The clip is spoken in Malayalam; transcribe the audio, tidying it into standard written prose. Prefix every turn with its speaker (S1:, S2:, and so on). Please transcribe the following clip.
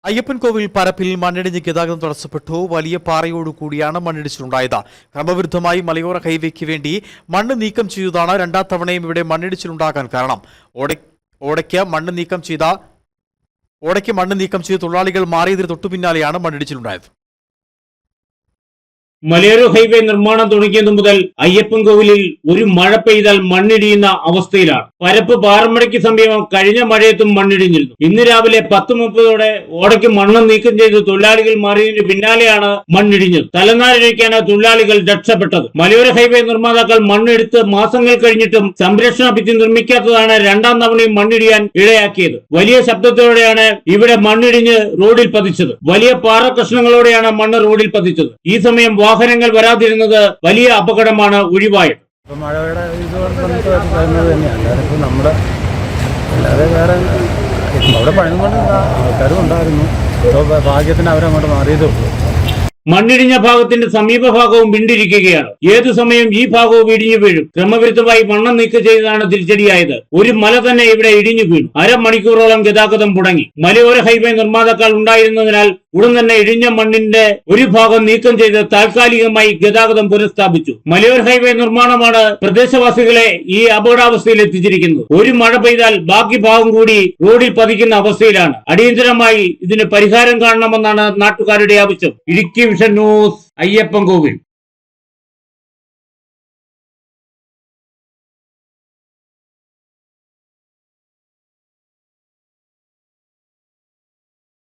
S1: അയ്യപ്പൻകോവിൽ പരപ്പിൽ മണ്ണിടിഞ്ഞ് ഗതാഗതം തടസ്സപ്പെട്ടു. വലിയ പാറയോടുകൂടിയാണ് മണ്ണിടിച്ചിലുണ്ടായത്. ക്രമവിരുദ്ധമായി മലയോര ഹൈവേക്ക് വേണ്ടി മണ്ണ് നീക്കം ചെയ്തതാണ് രണ്ടാം തവണയും ഇവിടെ മണ്ണിടിച്ചിലുണ്ടാകാൻ കാരണം. ഓടയ്ക്ക് മണ്ണ് നീക്കം ചെയ്ത തൊഴിലാളികൾ മാറിയതിന് തൊട്ടുപിന്നാലെയാണ് മണ്ണിടിച്ചിലുണ്ടായത്.
S2: മലയോര ഹൈവേ നിർമ്മാണം തുടങ്ങിയതു മുതൽ അയ്യപ്പൻകോവിലിൽ ഒരു മഴ പെയ്താൽ മണ്ണിടിയുന്ന അവസ്ഥയിലാണ്. പരപ്പ് പാറമടയ്ക്ക് സമീപം കഴിഞ്ഞ മഴയത്തും മണ്ണിടിഞ്ഞിരുന്നു. ഇന്ന് രാവിലെ 10:30 ഓടയ്ക്ക് മണ്ണ് നീക്കം ചെയ്ത് തൊഴിലാളികൾ മാറിയതിന് പിന്നാലെയാണ് മണ്ണിടിഞ്ഞത്. തലനാരിഴയ്ക്കാണ് തൊഴിലാളികൾ രക്ഷപ്പെട്ടത്. മലയോര ഹൈവേ നിർമ്മാതാക്കൾ മണ്ണെടുത്ത് മാസങ്ങൾ കഴിഞ്ഞിട്ടും സംരക്ഷണ ഭിത്തി നിർമ്മിക്കാത്തതാണ് രണ്ടാം തവണയും മണ്ണിടിയാൻ ഇടയാക്കിയത്. വലിയ ശബ്ദത്തോടെയാണ് ഇവിടെ മണ്ണിടിഞ്ഞ് റോഡിൽ പതിച്ചത്. വലിയ പാറ കഷ്ണങ്ങളോടെയാണ് മണ്ണ് റോഡിൽ പതിച്ചത്. ഈ സമയം വാഹനങ്ങൾ വരാതിരുന്നത് വലിയ അപകടമാണ് ഒഴിവായത്.
S3: മഴയുടെ തന്നെയാണ് നമ്മുടെ അല്ലാതെ വേറെ അവിടെ പണിതുകൊണ്ട് ആൾക്കാരും ഉണ്ടായിരുന്നു. ഭാഗ്യത്തിന് അവരങ്ങോട്ട് മാറിയതേ ഉള്ളൂ.
S2: മണ്ണിടിഞ്ഞ ഭാഗത്തിന്റെ സമീപഭാഗവും വിണ്ടിരിക്കുകയാണ്. ഏതു സമയം ഈ ഭാഗവും ഇടിഞ്ഞു വീഴും. ക്രമവിരുദ്ധമായി മണ്ണ് നീക്കം ചെയ്തതാണ് തിരിച്ചടിയായത്. ഒരു മല തന്നെ ഇവിടെ ഇടിഞ്ഞു വീണു. അരമണിക്കൂറോളം ഗതാഗതം മുടങ്ങി. മലയോര ഹൈവേ നിർമ്മാതാക്കൾ ഉണ്ടായിരുന്നതിനാൽ ഉടൻ തന്നെ ഇടിഞ്ഞ മണ്ണിന്റെ ഒരു ഭാഗം നീക്കം ചെയ്ത് താൽക്കാലികമായി ഗതാഗതം പുനഃസ്ഥാപിച്ചു. മലയോര ഹൈവേ നിർമ്മാണമാണ് പ്രദേശവാസികളെ ഈ അപകടാവസ്ഥയിൽ എത്തിച്ചിരിക്കുന്നത്. ഒരു മഴ പെയ്താൽ ബാക്കി ഭാഗം കൂടി റോഡിൽ പതിക്കുന്ന അവസ്ഥയിലാണ്. അടിയന്തരമായി ഇതിന് പരിഹാരം കാണണമെന്നാണ് നാട്ടുകാരുടെ ആവശ്യം. Idukki vision news, Ayyappancoil.